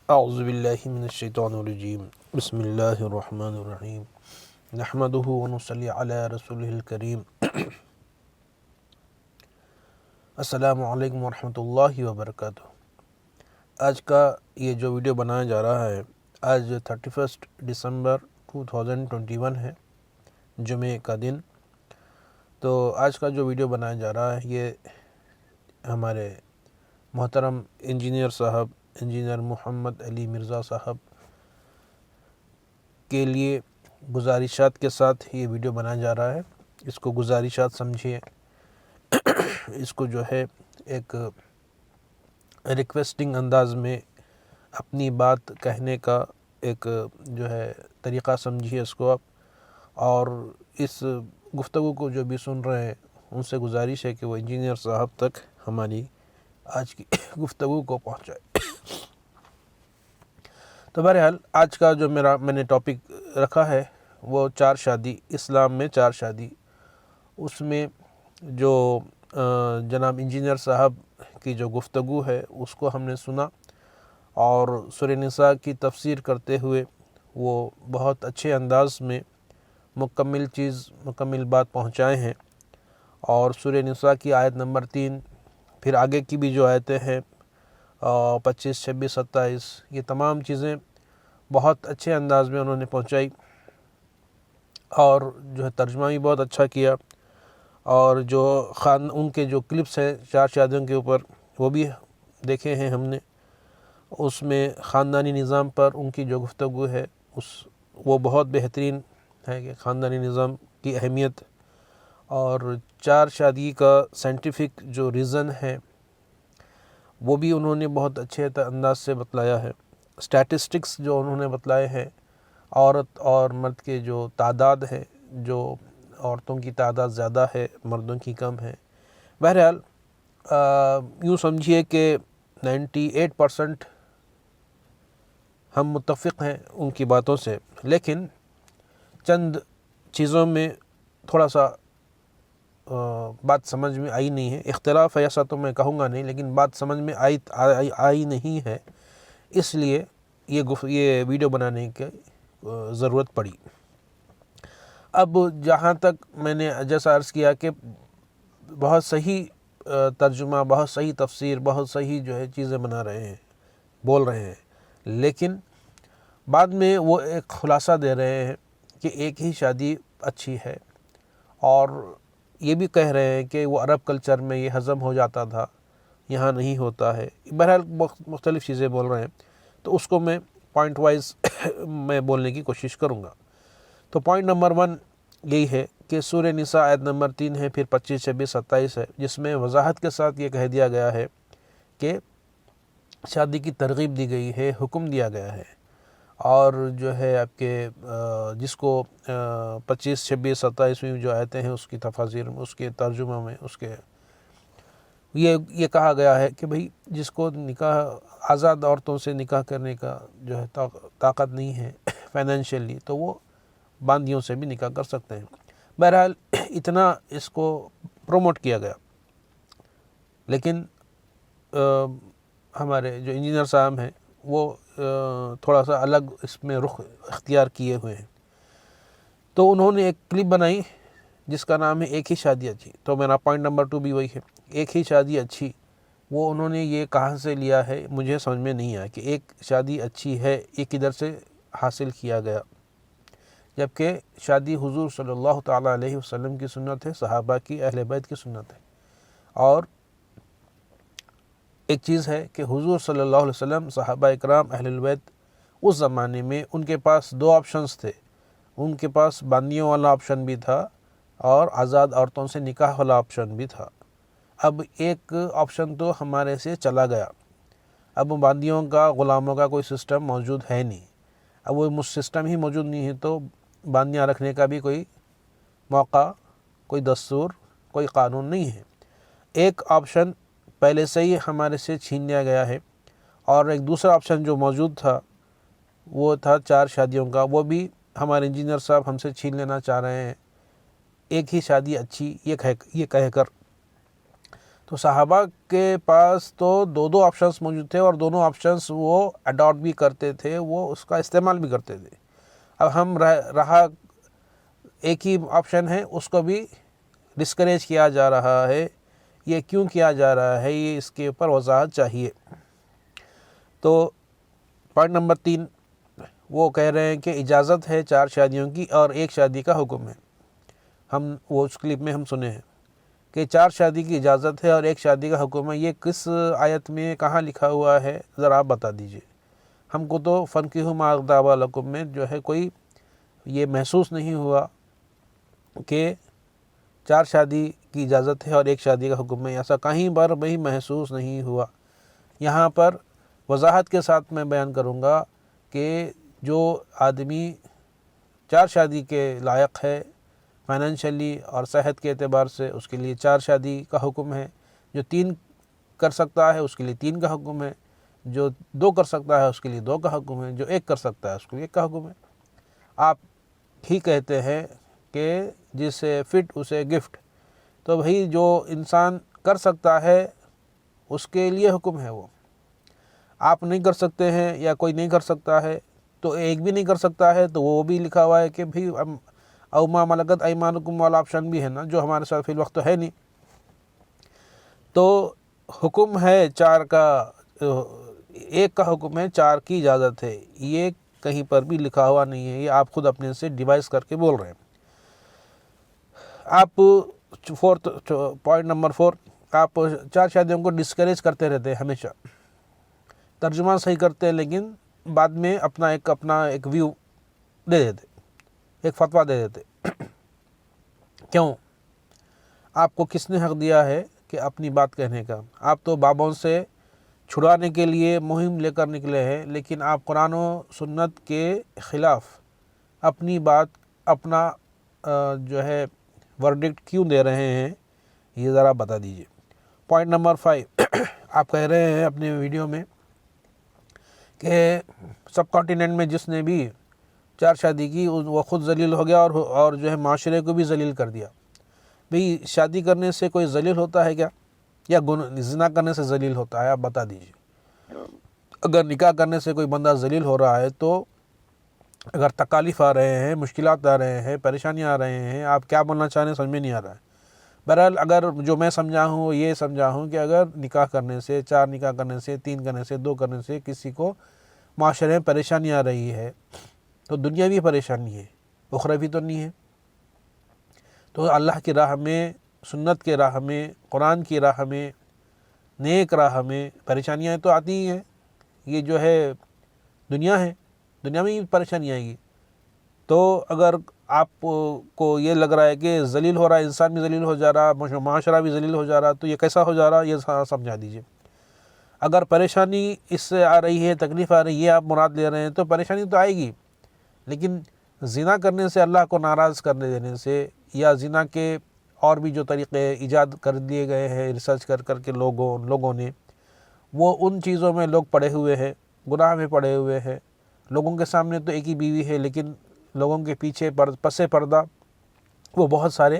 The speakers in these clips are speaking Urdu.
اعوذ باللہ من الشیطان الرجیم بسم اللہ الرحمن الرحیم نحمدہ ونصلی علی رسولہ الکریم السلام علیکم ورحمۃ اللہ وبرکاتہ۔ آج کا یہ جو ویڈیو بنایا جا رہا ہے، آج 31 دسمبر 2021 ہے، جمعہ کا دن۔ تو آج کا جو ویڈیو بنایا جا رہا ہے یہ ہمارے محترم انجینئر صاحب، انجینئر محمد علی مرزا صاحب کے لیے گزارشات کے ساتھ یہ ویڈیو بنایا جا رہا ہے۔ اس کو گزارشات سمجھیے، اس کو جو ہے ایک ریکویسٹنگ انداز میں اپنی بات کہنے کا ایک جو ہے طریقہ سمجھیے اس کو آپ، اور اس گفتگو کو جو بھی سن رہے ہیں ان سے گزارش ہے کہ وہ انجینئر صاحب تک ہماری آج کی گفتگو کو پہنچائے۔ تو بہرحال آج کا جو میں نے ٹاپک رکھا ہے وہ 4 شادی، اسلام میں 4 شادی۔ اس میں جو جناب انجینئر صاحب کی جو گفتگو ہے اس کو ہم نے سنا، اور سورہ نساء کی تفسیر کرتے ہوئے وہ بہت اچھے انداز میں مکمل بات پہنچائے ہیں۔ اور سورہ نساء کی آیت نمبر 3، پھر آگے کی بھی جو آیتیں ہیں 25، 26، 27، یہ تمام چیزیں بہت اچھے انداز میں انہوں نے پہنچائی، اور جو ہے ترجمہ بھی بہت اچھا کیا۔ اور جو ان کے جو کلپس ہیں 4 شادیوں کے اوپر وہ بھی دیکھے ہیں ہم نے۔ اس میں خاندانی نظام پر ان کی جو گفتگو ہے وہ بہت بہترین ہے کہ خاندانی نظام کی اہمیت، اور 4 شادی کا سائنٹیفک جو ریزن ہے وہ بھی انہوں نے بہت اچھے انداز سے بتلایا ہے۔ اسٹیٹسٹکس جو انہوں نے بتلائے ہیں، عورت اور مرد کے جو تعداد ہے، جو عورتوں کی تعداد زیادہ ہے، مردوں کی کم ہے۔ بہرحال یوں سمجھیے کہ 98% ہم متفق ہیں ان کی باتوں سے، لیکن چند چیزوں میں تھوڑا سا بات سمجھ میں آئی نہیں ہے۔ اختلاف ہے ایسا تو میں کہوں گا نہیں، لیکن بات سمجھ میں آئی نہیں ہے، اس لیے یہ ویڈیو بنانے کی ضرورت پڑی۔ اب جہاں تک میں نے جیسا عرض کیا کہ بہت صحیح ترجمہ، بہت صحیح تفسیر، بہت صحیح جو ہے چیزیں بول رہے ہیں، لیکن بعد میں وہ ایک خلاصہ دے رہے ہیں کہ ایک ہی شادی اچھی ہے، اور یہ بھی کہہ رہے ہیں کہ وہ عرب کلچر میں یہ ہضم ہو جاتا تھا، یہاں نہیں ہوتا ہے۔ بہرحال مختلف چیزیں بول رہے ہیں، تو اس کو میں پوائنٹ وائز میں بولنے کی کوشش کروں گا۔ تو پوائنٹ نمبر 1 یہی ہے کہ سورہ نساء آیت نمبر 3 ہے، پھر 25، 26، 27 ہے، جس میں وضاحت کے ساتھ یہ کہہ دیا گیا ہے کہ شادی کی ترغیب دی گئی ہے، حکم دیا گیا ہے۔ اور جو ہے آپ کے جس کو 25، 26، 27 میں جو آیتیں ہیں اس کی تفاسیر میں، اس کے ترجمہ میں، یہ کہا گیا ہے کہ بھئی جس کو آزاد عورتوں سے نکاح کرنے کا جو ہے طاقت نہیں ہے فائنینشلی، تو وہ باندیوں سے بھی نکاح کر سکتے ہیں۔ بہرحال اتنا اس کو پروموٹ کیا گیا، لیکن ہمارے جو انجینئر صاحب ہیں وہ تھوڑا سا الگ اس میں رخ اختیار کیے ہوئے ہیں۔ تو انہوں نے ایک کلپ بنائی جس کا نام ہے ایک ہی شادی اچھی۔ تو میرا پوائنٹ نمبر 2 بھی وہی ہے، ایک ہی شادی اچھی۔ وہ انہوں نے یہ کہاں سے لیا ہے مجھے سمجھ میں نہیں آیا کہ ایک شادی اچھی ہے، یہ کدھر سے حاصل کیا گیا، جبکہ شادی حضور صلی اللہ تعالیٰ علیہ وسلم کی سنت ہے، صحابہ کی، اہل بیت کی سنت ہے۔ اور ایک چیز ہے کہ حضور صلی اللہ علیہ وسلم، صحابہ اکرام، اہل البیت اس زمانے میں ان کے پاس 2 آپشنز تھے۔ ان کے پاس باندیوں والا آپشن بھی تھا اور آزاد عورتوں سے نکاح والا آپشن بھی تھا۔ اب ایک آپشن تو ہمارے سے چلا گیا، اب باندیوں کا، غلاموں کا کوئی سسٹم موجود ہے نہیں۔ اب وہ سسٹم ہی موجود نہیں ہے تو باندیاں رکھنے کا بھی کوئی موقع، کوئی دستور، کوئی قانون نہیں ہے۔ ایک آپشن پہلے سے ہی ہمارے سے چھین لیا گیا ہے، اور ایک دوسرا آپشن جو موجود تھا وہ تھا 4 شادیوں کا، وہ بھی ہمارے انجینئر صاحب ہم سے چھین لینا چاہ رہے ہیں، ایک ہی شادی اچھی یہ کہہ کر۔ تو صحابہ کے پاس تو دو آپشنس موجود تھے اور دونوں آپشنس وہ اڈاپٹ بھی کرتے تھے، وہ اس کا استعمال بھی کرتے تھے۔ اب ہم رہا ایک ہی آپشن ہے، اس کو بھی ڈسکریج کیا جا رہا ہے۔ یہ کیوں کیا جا رہا ہے، یہ اس کے اوپر وضاحت چاہیے۔ تو پوائنٹ نمبر 3 وہ کہہ رہے ہیں کہ اجازت ہے 4 شادیوں کی اور 1 شادی کا حکم ہے۔ ہم وہ اس کلپ میں ہم سنے ہیں کہ 4 شادی کی اجازت ہے اور 1 شادی کا حکم ہے۔ یہ کس آیت میں کہاں لکھا ہوا ہے ذرا آپ بتا دیجئے۔ ہم کو تو فَانكِحُوا مَا طَابَ لَكُم میں جو ہے کوئی یہ محسوس نہیں ہوا کہ 4 شادی کی اجازت ہے اور 1 شادی کا حکم ہے، ایسا کہیں پر بھی محسوس نہیں ہوا۔ یہاں پر وضاحت کے ساتھ میں بیان کروں گا کہ جو آدمی 4 شادی کے لائق ہے فائنینشلی اور صحت کے اعتبار سے، اس کے لیے 4 شادی کا حکم ہے۔ جو 3 کر سکتا ہے اس کے لیے 3 کا حکم ہے، جو 2 کر سکتا ہے اس کے لیے 2 کا حکم ہے، جو 1 کر سکتا ہے اس کے لیے 1 کا حکم ہے۔ آپ ہی کہتے ہیں کہ جسے فٹ اسے گفٹ، تو بھئی جو انسان کر سکتا ہے اس کے لیے حکم ہے۔ وہ آپ نہیں کر سکتے ہیں یا کوئی نہیں کر سکتا ہے تو ایک بھی نہیں کر سکتا ہے، تو وہ بھی لکھا ہوا ہے کہ بھئی او ما ملکت ایمانکم والا آپشن بھی ہے نا، جو ہمارے ساتھ فی الوقت تو ہے نہیں۔ تو حکم ہے 4 کا، 1 کا حکم ہے، 4 کی اجازت ہے، یہ کہیں پر بھی لکھا ہوا نہیں ہے، یہ آپ خود اپنے سے ڈیوائز کر کے بول رہے ہیں۔ آپ پوائنٹ نمبر 4 آپ 4 شادیوں کو ڈسکریج کرتے رہتے ہیں ہمیشہ، ترجمہ صحیح کرتے ہیں لیکن بعد میں اپنا ایک ویو دے دیتے، ایک فتویٰ دے دیتے۔ کیوں؟ آپ کو کس نے حق دیا ہے کہ اپنی بات کہنے کا؟ آپ تو بابوں سے چھڑانے کے لیے مہم لے کر نکلے ہیں، لیکن آپ قرآن و سنت کے خلاف اپنی بات، اپنا جو ہے ورڈکٹ کیوں دے رہے ہیں، یہ ذرا بتا دیجئے۔ پوائنٹ نمبر 5 آپ کہہ رہے ہیں اپنے ویڈیو میں کہ سب کانٹیننٹ میں جس نے بھی 4 شادی کی وہ خود ذلیل ہو گیا اور جو ہے معاشرے کو بھی ذلیل کر دیا۔ بھئی شادی کرنے سے کوئی ذلیل ہوتا ہے کیا، یا زنا کرنے سے ذلیل ہوتا ہے؟ آپ بتا دیجئے۔ اگر نکاح کرنے سے کوئی بندہ ذلیل ہو رہا ہے تو اگر تکالیف آ رہے ہیں، مشکلات آ رہے ہیں، پریشانیاں آ رہے ہیں، آپ کیا بولنا چاہ رہے ہیں سمجھ میں نہیں آ رہا ہے۔ بہرحال اگر جو میں سمجھا ہوں وہ یہ سمجھا ہوں کہ اگر نکاح کرنے سے، 4 نکاح کرنے سے، 3 کرنے سے، 2 کرنے سے کسی کو معاشرے میں پریشانی آ رہی ہے تو دنیاوی پریشانی ہے، اخروی تو نہیں ہے۔ تو اللہ کی راہ میں، سنت کے راہ میں، قرآن کی راہ میں، نیک راہ میں پریشانیاں تو آتی ہی ہیں۔ یہ جو ہے دنیا ہے، دنیا میں ہی پریشانی آئے گی۔ تو اگر آپ کو یہ لگ رہا ہے کہ ذلیل ہو رہا ہے، انسان بھی ذلیل ہو جا رہا، معاشرہ بھی ذلیل ہو جا رہا، تو یہ کیسا ہو جا رہا، یہ سمجھا دیجئے۔ اگر پریشانی اس سے آ رہی ہے، تکلیف آ رہی ہے، آپ مراد لے رہے ہیں تو پریشانی تو آئے گی، لیکن زنا کرنے سے، اللہ کو ناراض کرنے دینے سے، یا زنا کے اور بھی جو طریقے ایجاد کر دیے گئے ہیں ریسرچ کر کے لوگوں نے، وہ ان چیزوں میں لوگ پڑے ہوئے ہیں، گناہ میں پڑے ہوئے ہیں۔ لوگوں کے سامنے تو ایک ہی بیوی ہے، لیکن لوگوں کے پیچھے پس پردہ وہ بہت سارے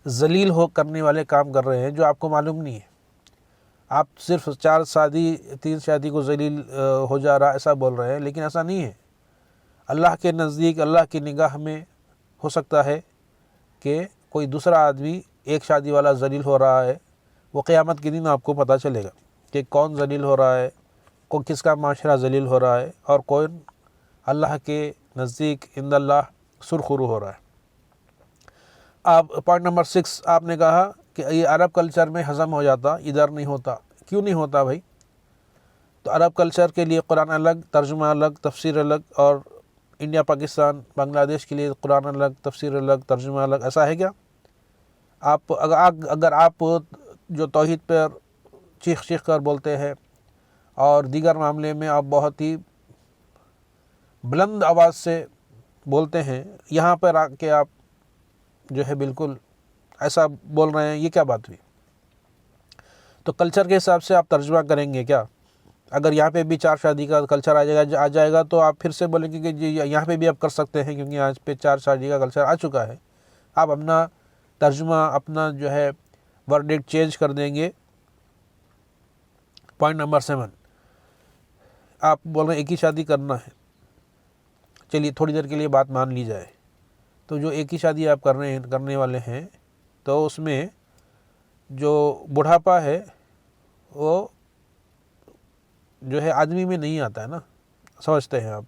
ذلیل کرنے والے کام کر رہے ہیں جو آپ کو معلوم نہیں ہے۔ آپ صرف 4 شادی 3 شادی کو ذلیل ہو جا رہا ایسا بول رہے ہیں، لیکن ایسا نہیں ہے۔ اللہ کے نزدیک، اللہ کی نگاہ میں ہو سکتا ہے کہ کوئی دوسرا آدمی 1 شادی والا ذلیل ہو رہا ہے، وہ قیامت کے دن آپ کو پتہ چلے گا کہ کون ذلیل ہو رہا ہے، کس کا معاشرہ ذلیل ہو رہا ہے، اور کون اللہ کے نزدیک عند اللہ سرخرو ہو رہا ہے۔ آپ پوائنٹ نمبر 6 آپ نے کہا کہ یہ عرب کلچر میں ہضم ہو جاتا، ادھر نہیں ہوتا۔ کیوں نہیں ہوتا بھائی؟ تو عرب کلچر کے لیے قرآن الگ، ترجمہ الگ، تفسیر الگ، اور انڈیا، پاکستان، بنگلہ دیش کے لیے قرآن الگ، تفسیر الگ، ترجمہ الگ، ایسا ہے کیا؟ اگر آپ جو توحید پر چیخ کر بولتے ہیں اور دیگر معاملے میں آپ بہت ہی بلند آواز سے بولتے ہیں، یہاں پر آ کے آپ جو ہے بالکل ایسا بول رہے ہیں، یہ کیا بات ہوئی؟ تو کلچر کے حساب سے آپ ترجمہ کریں گے کیا؟ اگر یہاں پہ بھی 4 شادی کا کلچر آ جائے گا تو آپ پھر سے بولیں گے کہ جی یہاں پہ بھی آپ کر سکتے ہیں، کیونکہ آج پہ 4 شادی کا کلچر آ چکا ہے۔ آپ اپنا ترجمہ، اپنا جو ہے ورڈکٹ چینج کر دیں گے پوائنٹ نمبر 7، آپ بول رہے ہیں ایک ہی شادی کرنا ہے، چلیے تھوڑی دیر کے لیے بات مان لی جائے، تو جو ایک ہی شادی آپ کرنے والے ہیں تو اس میں جو بڑھاپا ہے وہ جو ہے آدمی میں نہیں آتا ہے نا، سمجھتے ہیں آپ۔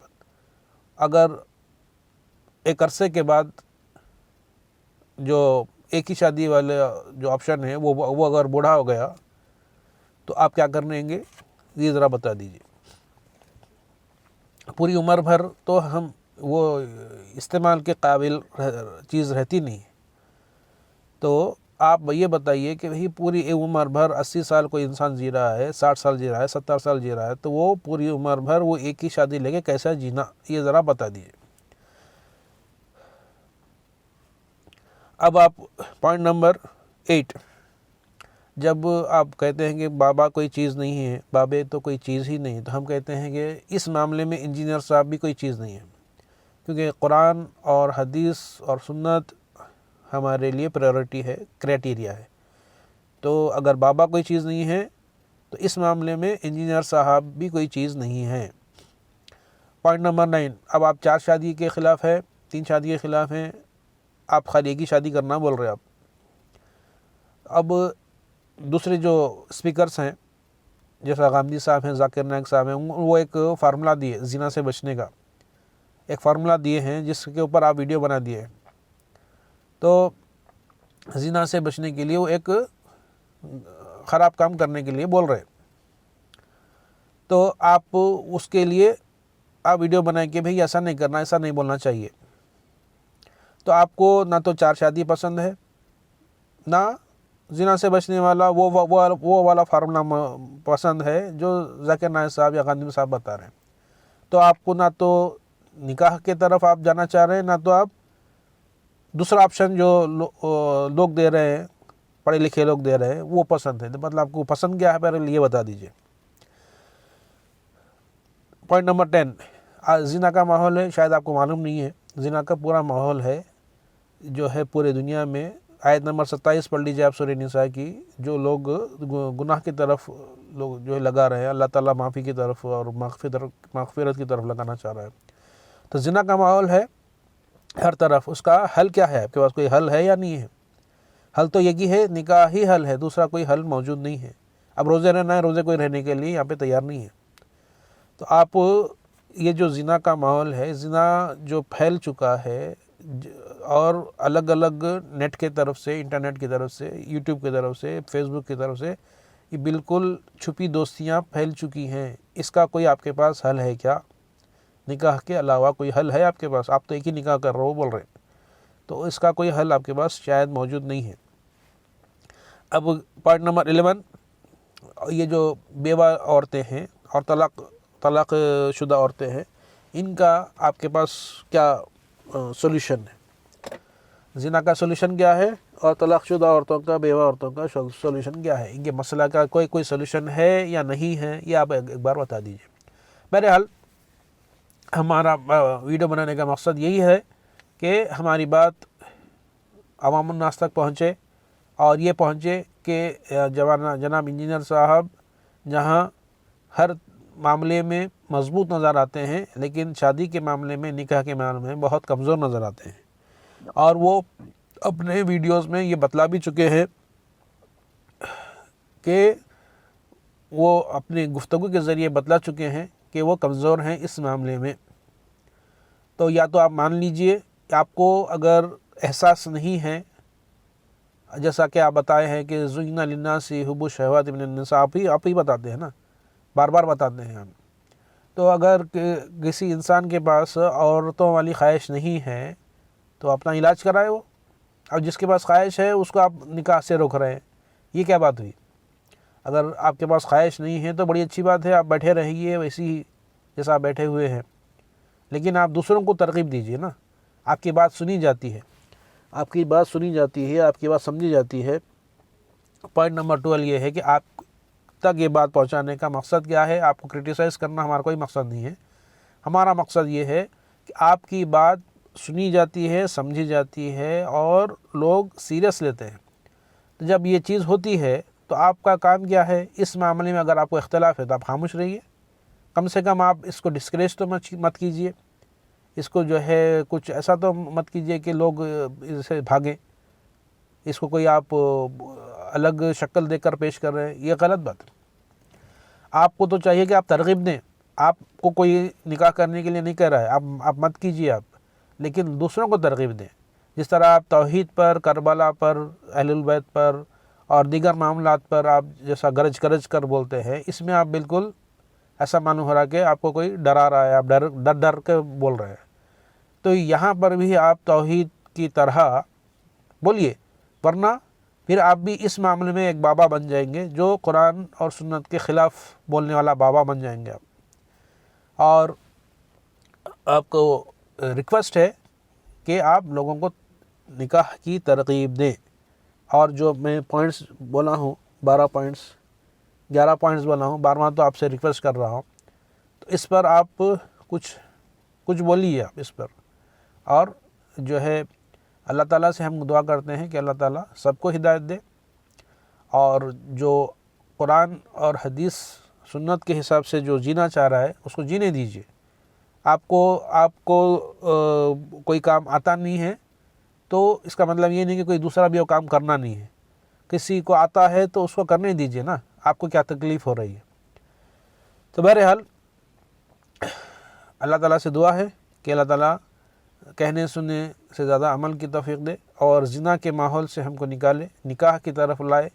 اگر ایک عرصے کے بعد جو ایک ہی شادی والے جو آپشن ہے وہ اگر بوڑھا ہو گیا تو آپ کیا کریں گے، یہ ذرا بتا دیجیے۔ پوری عمر بھر تو ہم وہ استعمال کے قابل چیز رہتی نہیں، تو آپ یہ بتائیے کہ بھئی پوری عمر بھر 80 سال کوئی انسان جی رہا ہے، 60 سال جی رہا ہے، 70 سال جی رہا ہے، تو وہ پوری عمر بھر وہ ایک ہی شادی لے کے کیسا جینا، یہ ذرا بتا دیجیے۔ اب آپ پوائنٹ نمبر 8، جب آپ کہتے ہیں کہ بابا کوئی چیز نہیں ہے، بابے تو کوئی چیز ہی نہیں، تو ہم کہتے ہیں کہ اس معاملے میں انجینئر صاحب بھی کوئی چیز نہیں ہے، کیونکہ قرآن اور حدیث اور سنت ہمارے لیے پریورٹی ہے، کرائٹیریا ہے۔ تو اگر بابا کوئی چیز نہیں ہے تو اس معاملے میں انجینئر صاحب بھی کوئی چیز نہیں ہے۔ پوائنٹ نمبر 9، اب آپ 4 شادی کے خلاف ہے، 3 شادی کے خلاف ہیں، آپ خالی ایک ہی شادی کرنا بول رہے آپ۔ اب دوسرے جو اسپیکرز ہیں جیسا غامدی صاحب ہیں، ذاکر نائک صاحب ہیں، وہ ایک فارمولا دیے زنا سے بچنے کا، ایک فارمولا دیے ہیں جس کے اوپر آپ ویڈیو بنا دیے ہیں۔ تو زنا سے بچنے کے لیے وہ ایک خراب کام کرنے کے لیے بول رہے، تو آپ اس کے لیے آپ ویڈیو بنائیں کہ بھئی ایسا نہیں کرنا، ایسا نہیں بولنا چاہیے۔ تو آپ کو نہ تو 4 شادی پسند ہے، نہ زنا سے بچنے والا وہ والا فارمولا پسند ہے جو ذاکر نائک صاحب یا غامدی صاحب بتا رہے ہیں۔ تو آپ کو نہ تو نکاح کی طرف آپ جانا چاہ رہے ہیں، نہ تو آپ دوسرا آپشن جو لوگ دے رہے ہیں، پڑھے لکھے لوگ دے رہے ہیں، وہ پسند ہے۔ مطلب آپ کو پسند کیا ہے پہلے یہ بتا دیجئے۔ پوائنٹ نمبر 10، زنا کا ماحول ہے، شاید آپ کو معلوم نہیں ہے، زنا کا پورا ماحول ہے جو ہے پورے دنیا میں۔ آیت نمبر 27 پڑھ لیجیے آپ سورہ نساء کی، جو لوگ گناہ کی طرف لوگ جو ہے لگا رہے ہیں، اللہ تعالیٰ معافی کی طرف اور مغفرت کی طرف لگانا چاہ رہا ہے۔ تو زنا کا ماحول ہے ہر طرف، اس کا حل کیا ہے؟ آپ کے پاس کوئی حل ہے یا نہیں ہے؟ حل تو یہی ہے، نکاح ہی حل ہے، دوسرا کوئی حل موجود نہیں ہے۔ اب روزے رہنا ہے، روزے کوئی رہنے کے لیے یہاں پہ تیار نہیں ہے۔ تو آپ یہ جو زنا کا ماحول ہے، زنا جو پھیل چکا ہے، اور الگ الگ نیٹ کے طرف سے، انٹرنیٹ کی طرف سے، یوٹیوب کی طرف سے، فیس بک کی طرف سے، یہ بالکل چھپی دوستیاں پھیل چکی ہیں۔ اس کا کوئی آپ کے پاس حل ہے کیا؟ نکاح کے علاوہ کوئی حل ہے آپ کے پاس؟ آپ تو ایک ہی نکاح کر رہے ہو بول رہے ہیں، تو اس کا کوئی حل آپ کے پاس شاید موجود نہیں ہے۔ اب پوائنٹ نمبر 11، یہ جو بیوہ عورتیں ہیں اور طلاق شدہ عورتیں ہیں، ان کا آپ کے پاس کیا سولوشن ہے؟ زنا کا سولوشن کیا ہے اور طلاق شدہ عورتوں کا، بیوہ عورتوں کا سولوشن کیا ہے؟ ان کے مسئلہ کا کوئی سولوشن ہے یا نہیں ہے، یہ آپ ایک بار بتا دیجئے۔ بہرحال ہمارا ویڈیو بنانے کا مقصد یہی ہے کہ ہماری بات عوام الناس تک پہنچے، اور یہ پہنچے کہ جناب انجینئر صاحب جہاں ہر معاملے میں مضبوط نظر آتے ہیں، لیکن شادی کے معاملے میں، نکاح کے معاملے میں بہت کمزور نظر آتے ہیں، اور وہ اپنے ویڈیوز میں یہ بتلا بھی چکے ہیں کہ وہ اپنی گفتگو کے ذریعے بتلا چکے ہیں کہ وہ کمزور ہیں اس معاملے میں۔ تو یا تو آپ مان لیجئے کہ آپ کو اگر احساس نہیں ہے، جیسا کہ آپ بتائے ہیں کہ زُیِّنَ لِلنَّاسِ حُبُّ الشَّهَوَاتِ مِنَ النِّسَاءِ، آپ ہی بتاتے ہیں نا، بار بار بتاتے ہیں ہم۔ تو اگر کسی انسان کے پاس عورتوں والی خواہش نہیں ہے تو اپنا علاج کرائے وہ، اور جس کے پاس خواہش ہے اس کو آپ نکاح سے روک رہے ہیں، یہ کیا بات ہوئی؟ اگر آپ کے پاس خواہش نہیں ہے تو بڑی اچھی بات ہے، آپ بیٹھے رہیے ویسی ہی جیسا آپ بیٹھے ہوئے ہیں، لیکن آپ دوسروں کو ترغیب دیجئے نا، آپ کی بات سنی جاتی ہے، آپ کی بات سنی جاتی ہے، آپ کی بات سمجھی جاتی ہے۔ پوائنٹ نمبر 12 یہ ہے کہ آپ تک یہ بات پہنچانے کا مقصد کیا ہے؟ آپ کو کرٹیسائز کرنا ہمارا کوئی مقصد نہیں ہے، ہمارا مقصد یہ ہے کہ آپ کی بات سنی جاتی ہے، سمجھی جاتی ہے، اور لوگ سیریس لیتے ہیں۔ تو جب یہ چیز ہوتی ہے تو آپ کا کام کیا ہے، اس معاملے میں اگر آپ کو اختلاف ہے تو آپ خاموش رہیے، کم سے کم آپ اس کو ڈسکریج تو مت کیجیے، اس کو جو ہے کچھ ایسا تو مت کیجیے کہ لوگ اس سے بھاگیں، اس کو کوئی آپ الگ شکل دے کر پیش کر رہے ہیں، یہ غلط بات ہے۔ آپ کو تو چاہیے کہ آپ ترغیب دیں، آپ کو کوئی نکاح کرنے کے لیے نہیں کہہ رہا ہے، آپ مت کیجیے آپ، لیکن دوسروں کو ترغیب دیں۔ جس طرح آپ توحید پر، کربلا پر، اہل البیت پر اور دیگر معاملات پر آپ جیسا گرج کر بولتے ہیں، اس میں آپ بالکل ایسا معلوم ہو رہا کہ آپ کو کوئی ڈرا رہا ہے، آپ ڈر کے بول رہے ہیں۔ تو یہاں پر بھی آپ توحید کی طرح بولیے، ورنہ پھر آپ بھی اس معاملے میں ایک بابا بن جائیں گے، جو قرآن اور سنت کے خلاف بولنے والا بابا بن جائیں گے آپ۔ اور آپ کو ریکویسٹ ہے کہ آپ لوگوں کو نکاح کی ترغیب دیں، اور جو میں پوائنٹس بولا ہوں 11 پوائنٹس بولا ہوں، 12واں تو آپ سے ریکویسٹ کر رہا ہوں، تو اس پر آپ کچھ بولیے آپ اس پر۔ اور جو ہے اللہ تعالیٰ سے ہم دعا کرتے ہیں کہ اللہ تعالیٰ سب کو ہدایت دے، اور جو قرآن اور حدیث سنت کے حساب سے جو جینا چاہ رہا ہے اس کو جینے دیجیے۔ آپ کو کوئی کام آتا نہیں ہے تو اس کا مطلب یہ نہیں کہ کوئی دوسرا بھی وہ کام کرنا نہیں ہے، کسی کو آتا ہے تو اس کو کرنے دیجیے نا، آپ کو کیا تکلیف ہو رہی ہے۔ تو بہرحال اللہ تعالیٰ سے دعا ہے کہ اللہ تعالیٰ کہنے سننے سے زیادہ عمل کی توفیق دے، اور زنا کے ماحول سے ہم کو نکالے، نکاح کی طرف لائے،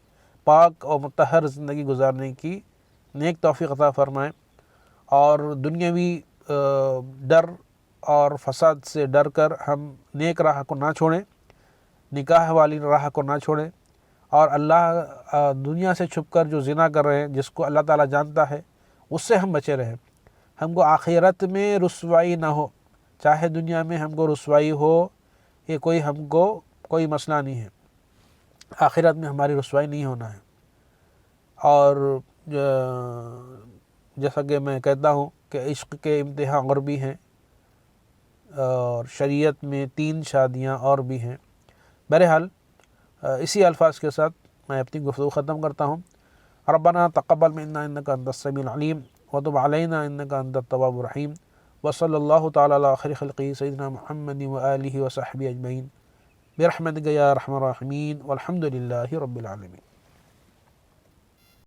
پاک اور مطہر زندگی گزارنے کی نیک توفیق عطا فرمائے، اور دنیاوی ڈر اور فساد سے ڈر کر ہم نیک راہ کو نہ چھوڑیں، نکاح والی راہ کو نہ چھوڑیں، اور اللہ دنیا سے چھپ کر جو زنا کر رہے ہیں، جس کو اللہ تعالیٰ جانتا ہے، اس سے ہم بچے رہیں۔ ہم کو آخرت میں رسوائی نہ ہو، چاہے دنیا میں ہم کو رسوائی ہو، یہ ہم کو کوئی مسئلہ نہیں ہے، آخرت میں ہماری رسوائی نہیں ہونا ہے۔ اور جیسا کہ میں کہتا ہوں کہ عشق کے امتحان اور بھی ہیں، اور شریعت میں 3 شادیاں اور بھی ہیں۔ بہرحال اسی الفاظ کے ساتھ میں اپنی گفتگو ختم کرتا ہوں۔ ربنا تقبل منا انک انت السمیع العلیم وتب علینا انک انت التواب الرحیم، وصلی اللہ تعالی علی خیر خلقہ سیدنا محمد وآلہ وصحبہ اجمعین، برحمتک یا ارحم الراحمین، والحمد للہ رب العالمین۔